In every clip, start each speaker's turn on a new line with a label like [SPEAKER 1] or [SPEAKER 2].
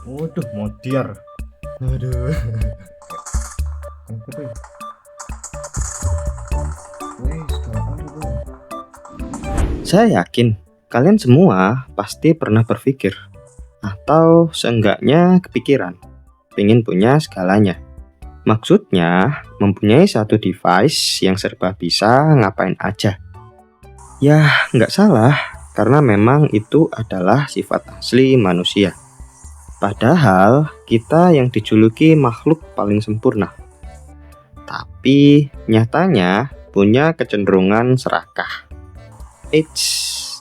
[SPEAKER 1] Waduh, modiar. Aduh. Saya yakin kalian semua pasti pernah berpikir atau seenggaknya kepikiran pengen punya segalanya. Maksudnya mempunyai satu device yang serba bisa ngapain aja. Ya, nggak salah karena memang itu adalah sifat asli manusia. Padahal kita yang dijuluki makhluk paling sempurna. Tapi nyatanya punya kecenderungan serakah. Eits,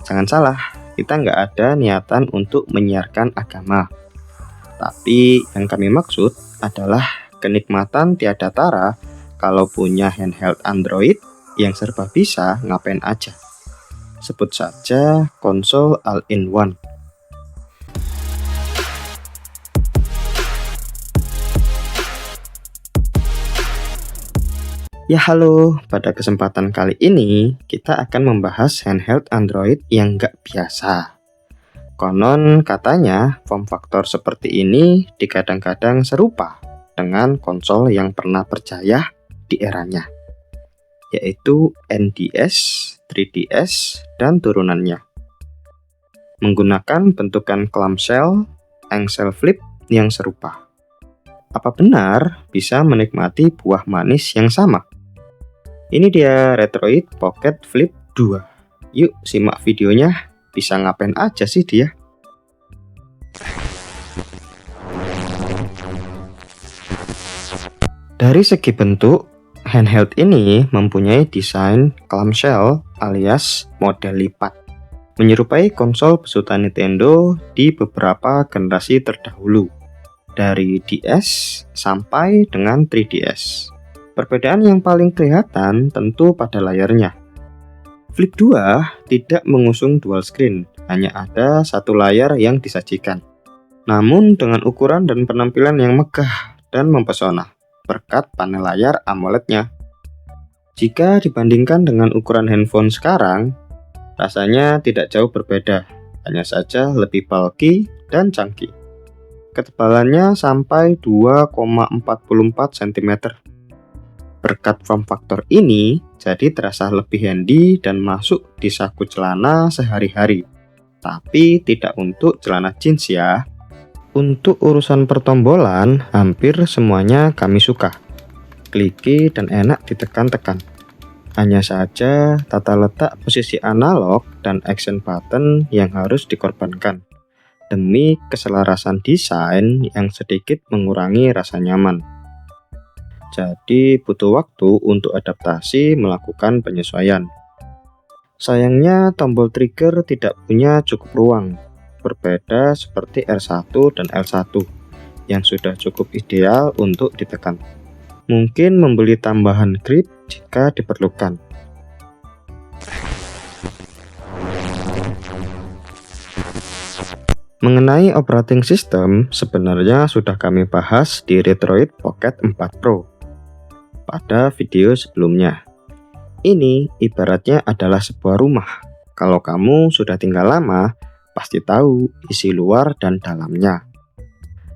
[SPEAKER 1] jangan salah, kita nggak ada niatan untuk menyiarkan agama. Tapi yang kami maksud adalah kenikmatan tiada tara kalau punya handheld Android yang serba bisa ngapain aja. Sebut saja konsol all-in-one. Ya halo, pada kesempatan kali ini kita akan membahas handheld Android yang nggak biasa. Konon katanya form factor seperti ini digadang-gadang serupa dengan konsol yang pernah berjaya di eranya, yaitu NDS, 3DS, dan turunannya. Menggunakan bentukan clamshell, engsel flip yang serupa. Apa benar bisa menikmati buah manis yang sama? Ini dia Retroid Pocket Flip 2. Yuk simak videonya, bisa ngapain aja sih dia? Dari segi bentuk, handheld ini mempunyai desain clamshell alias model lipat, menyerupai konsol besutan Nintendo di beberapa generasi terdahulu, dari DS sampai dengan 3DS. Perbedaan yang paling kelihatan tentu pada layarnya. Flip 2 tidak mengusung dual screen, hanya ada satu layar yang disajikan. Namun dengan ukuran dan penampilan yang megah dan mempesona, berkat panel layar AMOLED-nya. Jika dibandingkan dengan ukuran handphone sekarang, rasanya tidak jauh berbeda, hanya saja lebih bulky dan canggih. Ketebalannya sampai 2,44 cm. Berkat form factor ini, jadi terasa lebih handy dan masuk di saku celana sehari-hari. Tapi tidak untuk celana jeans ya. Untuk urusan pertombolan, hampir semuanya kami suka. Kliki dan enak ditekan-tekan. Hanya saja tata letak posisi analog dan action button yang harus dikorbankan, demi keselarasan desain yang sedikit mengurangi rasa nyaman. Jadi butuh waktu untuk adaptasi melakukan penyesuaian. Sayangnya tombol trigger tidak punya cukup ruang, berbeda seperti R1 dan L1 yang sudah cukup ideal untuk ditekan. Mungkin membeli tambahan grip jika diperlukan. Mengenai operating system, sebenarnya sudah kami bahas di Retroid Pocket 4 Pro pada video sebelumnya. Ini ibaratnya adalah sebuah rumah. Kalau kamu sudah tinggal lama, pasti tahu isi luar dan dalamnya.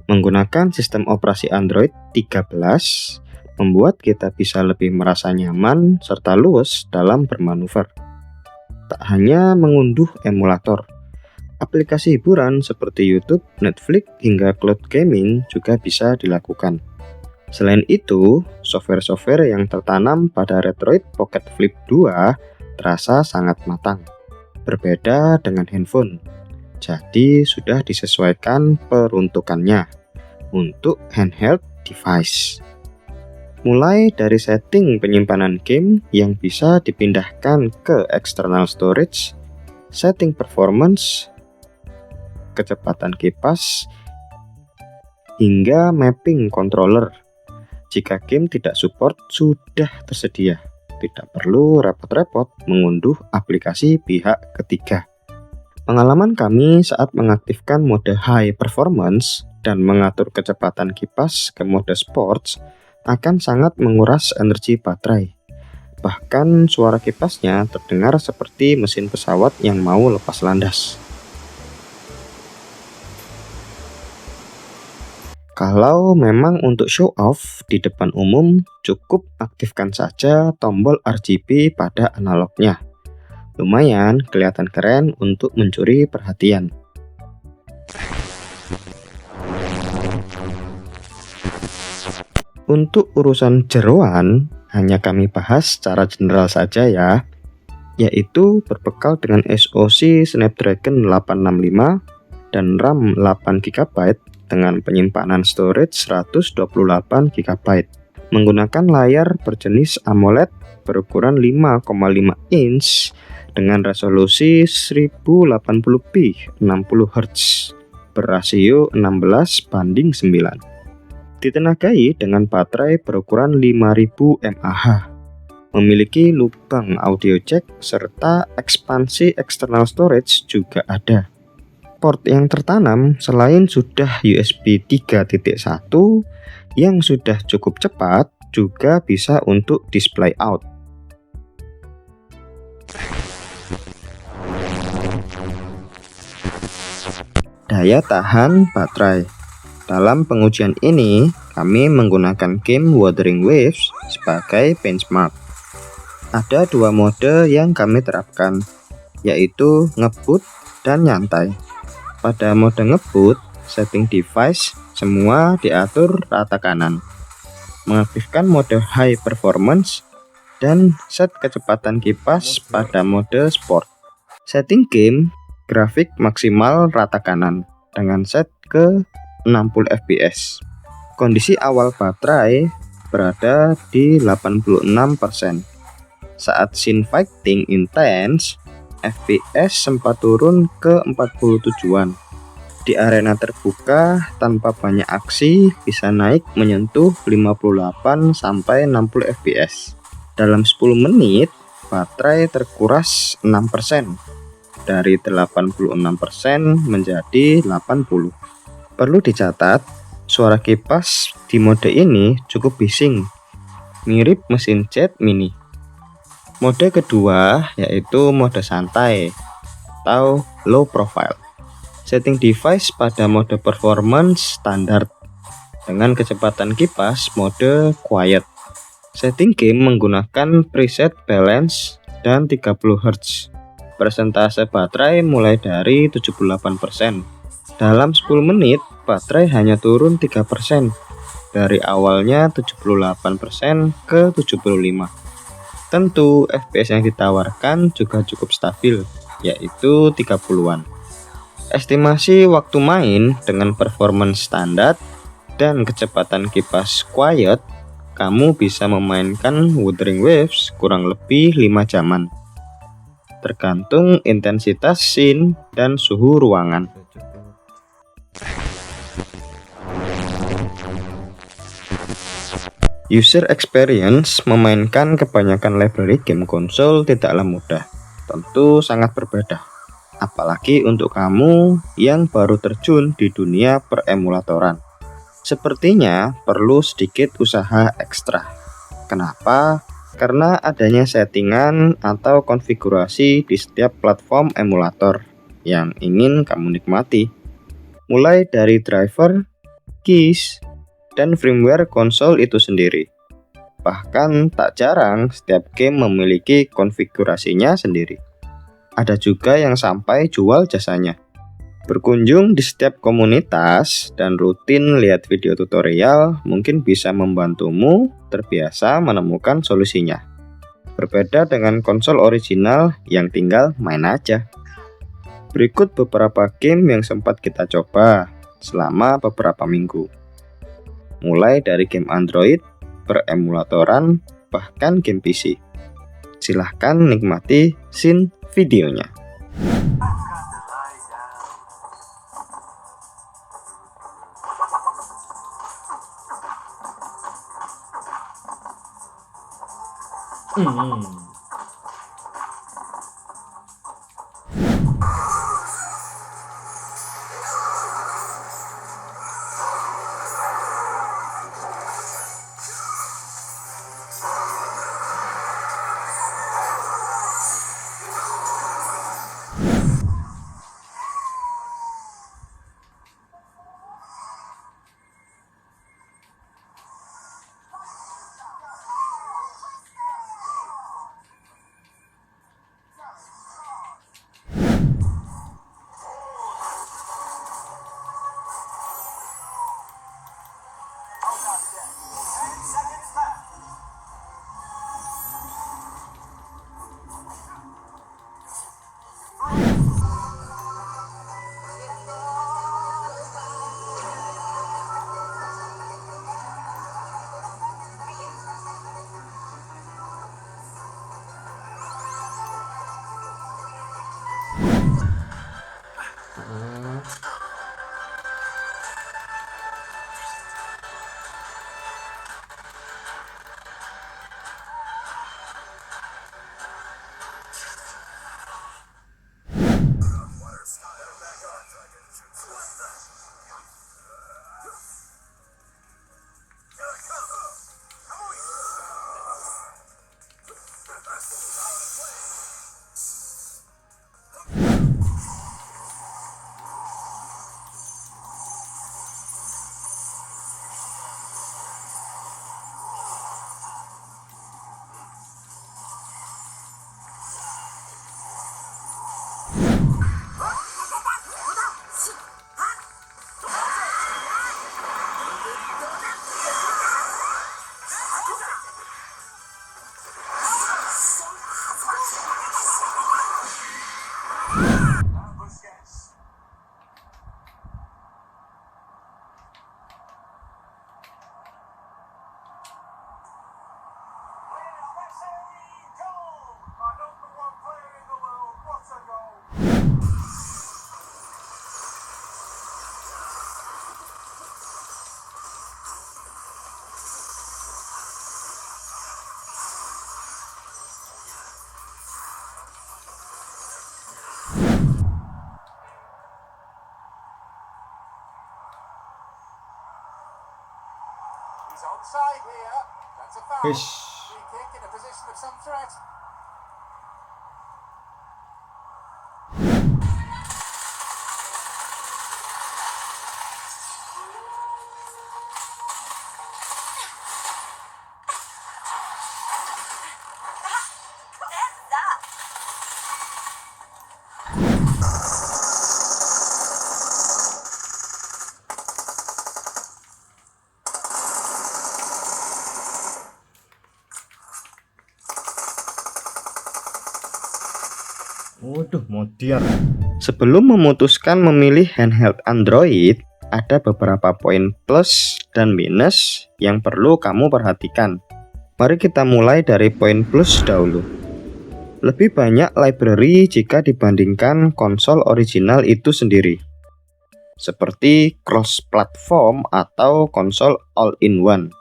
[SPEAKER 1] Menggunakan sistem operasi Android 13, membuat kita bisa lebih merasa nyaman serta luas dalam bermanuver. Tak hanya mengunduh emulator, aplikasi hiburan seperti YouTube, Netflix, hingga cloud gaming juga bisa dilakukan. Selain itu, software-software yang tertanam pada Retroid Pocket Flip 2 terasa sangat matang, berbeda dengan handphone. Jadi sudah disesuaikan peruntukannya untuk handheld device. Mulai dari setting penyimpanan game yang bisa dipindahkan ke external storage, setting performance, kecepatan kipas, hingga mapping controller. Jika game tidak support, sudah tersedia. Tidak perlu repot-repot mengunduh aplikasi pihak ketiga. Pengalaman kami saat mengaktifkan mode high performance dan mengatur kecepatan kipas ke mode sports akan sangat menguras energi baterai. Bahkan suara kipasnya terdengar seperti mesin pesawat yang mau lepas landas. Kalau memang untuk show off di depan umum, cukup aktifkan saja tombol RGB pada analognya. Lumayan kelihatan keren untuk mencuri perhatian. Untuk urusan jeroan, hanya kami bahas secara general saja ya, yaitu berbekal dengan SoC Snapdragon 865 dan RAM 8GB dengan penyimpanan storage 128 GB, menggunakan layar berjenis AMOLED berukuran 5,5 inch dengan resolusi 1080p 60 Hz berasio 16:9, ditenagai dengan baterai berukuran 5000 mAh, memiliki lubang audio jack serta ekspansi external storage juga ada. Port yang tertanam selain sudah USB 3.1 yang sudah cukup cepat, juga bisa untuk display out. Daya tahan baterai. Dalam pengujian ini, kami menggunakan game Wuthering Waves sebagai benchmark. Ada dua mode yang kami terapkan, yaitu ngebut dan nyantai. Pada mode ngebut, setting device semua diatur rata kanan, mengaktifkan mode high performance, dan set kecepatan kipas pada mode sport. Setting game, grafik maksimal rata kanan dengan set ke 60 fps. Kondisi awal baterai berada di 86%. Saat scene fighting intense, FPS sempat turun ke 47-an. Di arena terbuka tanpa banyak aksi bisa naik menyentuh 58 sampai 60 fps. Dalam 10 menit, baterai terkuras 6%. Dari 86% menjadi 80. Perlu dicatat, suara kipas di mode ini cukup bising, mirip mesin jet mini. Mode kedua yaitu mode santai atau low profile. Setting device pada mode performance standar dengan kecepatan kipas mode quiet. Setting game menggunakan preset balance dan 30 Hz. Persentase baterai mulai dari 78%. Dalam 10 menit, baterai hanya turun 3%. Dari awalnya 78% ke 75%. Tentu, FPS yang ditawarkan juga cukup stabil, yaitu 30-an. Estimasi waktu main dengan performance standar dan kecepatan kipas quiet, kamu bisa memainkan Wuthering Waves kurang lebih 5 jaman. Tergantung intensitas scene dan suhu ruangan. User experience memainkan kebanyakan library game konsol tidaklah mudah, tentu sangat berbeda. Apalagi untuk kamu yang baru terjun di dunia peremulatoran. Sepertinya perlu sedikit usaha ekstra. Kenapa? Karena adanya settingan atau konfigurasi di setiap platform emulator yang ingin kamu nikmati. Mulai dari driver, keys, dan firmware konsol itu sendiri. Bahkan tak jarang setiap game memiliki konfigurasinya sendiri. Ada juga yang sampai jual jasanya. Berkunjung di setiap komunitas dan rutin lihat video tutorial mungkin bisa membantumu terbiasa menemukan solusinya. Berbeda dengan konsol original yang tinggal main aja. Berikut beberapa game yang sempat kita coba selama beberapa minggu. Mulai dari game Android, peremulatoran, bahkan game PC. Silahkan nikmati scene videonya. Wish. Waduh, modern. Sebelum memutuskan memilih handheld Android, ada beberapa poin plus dan minus yang perlu kamu perhatikan. Mari kita mulai dari poin plus dahulu. Lebih banyak library jika dibandingkan konsol original itu sendiri, seperti cross-platform atau konsol all-in-one.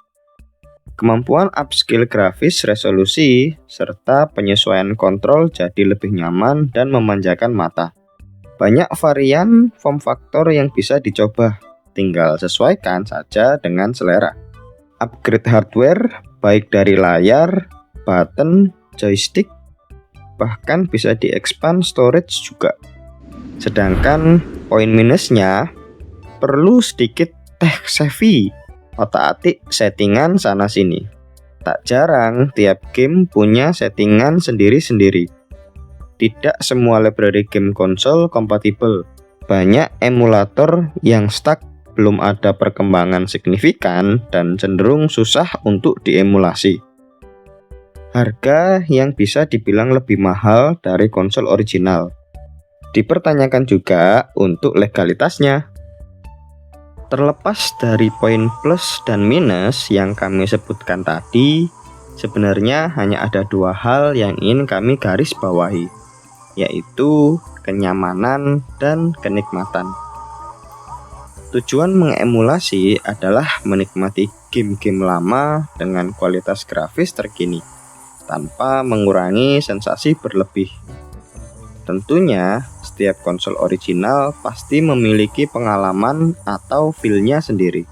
[SPEAKER 1] Kemampuan upscale grafis, resolusi, serta penyesuaian kontrol jadi lebih nyaman dan memanjakan mata. Banyak varian form factor yang bisa dicoba, tinggal sesuaikan saja dengan selera. Upgrade hardware, baik dari layar, button, joystick, bahkan bisa di-expand storage juga. Sedangkan poin minusnya, perlu sedikit tech savvy, otak-atik settingan sana-sini. Tak jarang tiap game punya settingan sendiri-sendiri. Tidak semua library game konsol kompatibel. Banyak emulator yang stuck, belum ada perkembangan signifikan dan cenderung susah untuk diemulasi. Harga yang bisa dibilang lebih mahal dari konsol original. Dipertanyakan juga untuk legalitasnya. Terlepas dari poin plus dan minus yang kami sebutkan tadi, sebenarnya hanya ada dua hal yang ingin kami garis bawahi, yaitu kenyamanan dan kenikmatan. Tujuan mengemulasi adalah menikmati game-game lama dengan kualitas grafis terkini, tanpa mengurangi sensasi berlebih. Tentunya, setiap konsol original pasti memiliki pengalaman atau feel-nya sendiri.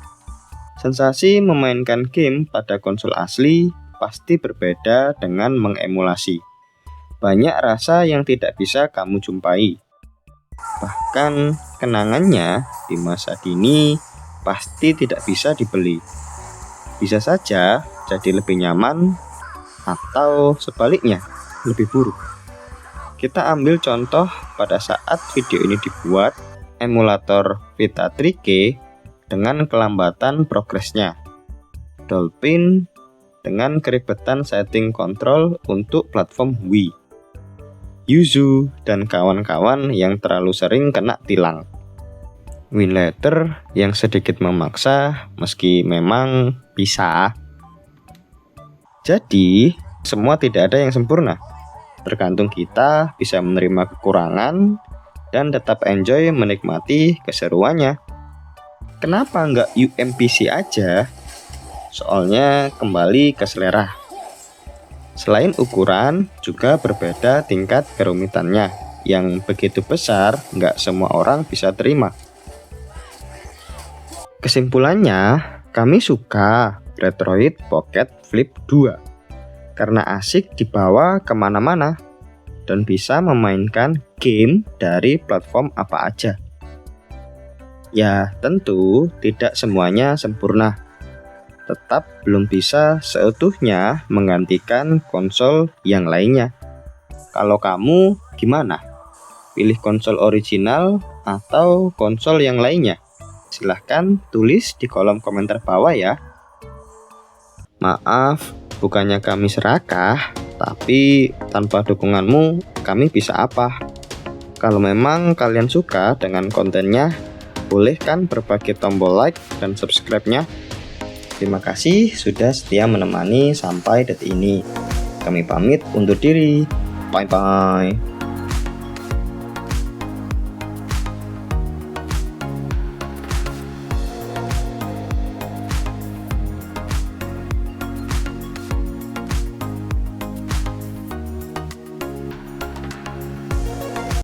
[SPEAKER 1] Sensasi memainkan game pada konsol asli pasti berbeda dengan mengemulasi. Banyak rasa yang tidak bisa kamu jumpai. Bahkan, kenangannya di masa kini pasti tidak bisa dibeli. Bisa saja jadi lebih nyaman, atau sebaliknya, lebih buruk. Kita ambil contoh pada saat video ini dibuat, emulator Vita 3K dengan kelambatan progresnya, Dolphin dengan keribetan setting kontrol untuk platform Wii, Yuzu dan kawan-kawan yang terlalu sering kena tilang, Winletter yang sedikit memaksa meski memang bisa. Jadi, semua tidak ada yang sempurna. Tergantung kita bisa menerima kekurangan dan tetap enjoy menikmati keseruannya. Kenapa nggak UMPC aja? Soalnya kembali ke selera. Selain ukuran, juga berbeda tingkat kerumitannya. Yang begitu besar, nggak semua orang bisa terima. Kesimpulannya, kami suka Retroid Pocket Flip 2. Karena asik dibawa kemana-mana dan bisa memainkan game dari platform apa aja. Ya tentu tidak semuanya sempurna. Tetap belum bisa seutuhnya menggantikan konsol yang lainnya. Kalau kamu gimana? Pilih konsol original atau konsol yang lainnya? Silahkan tulis di kolom komentar bawah ya. Maaf, bukannya kami serakah, tapi tanpa dukunganmu kami bisa apa? Kalau memang kalian suka dengan kontennya, boleh kan berbagi tombol like dan subscribe-nya? Terima kasih sudah setia menemani sampai detik ini. Kami pamit undur diri. Bye-bye.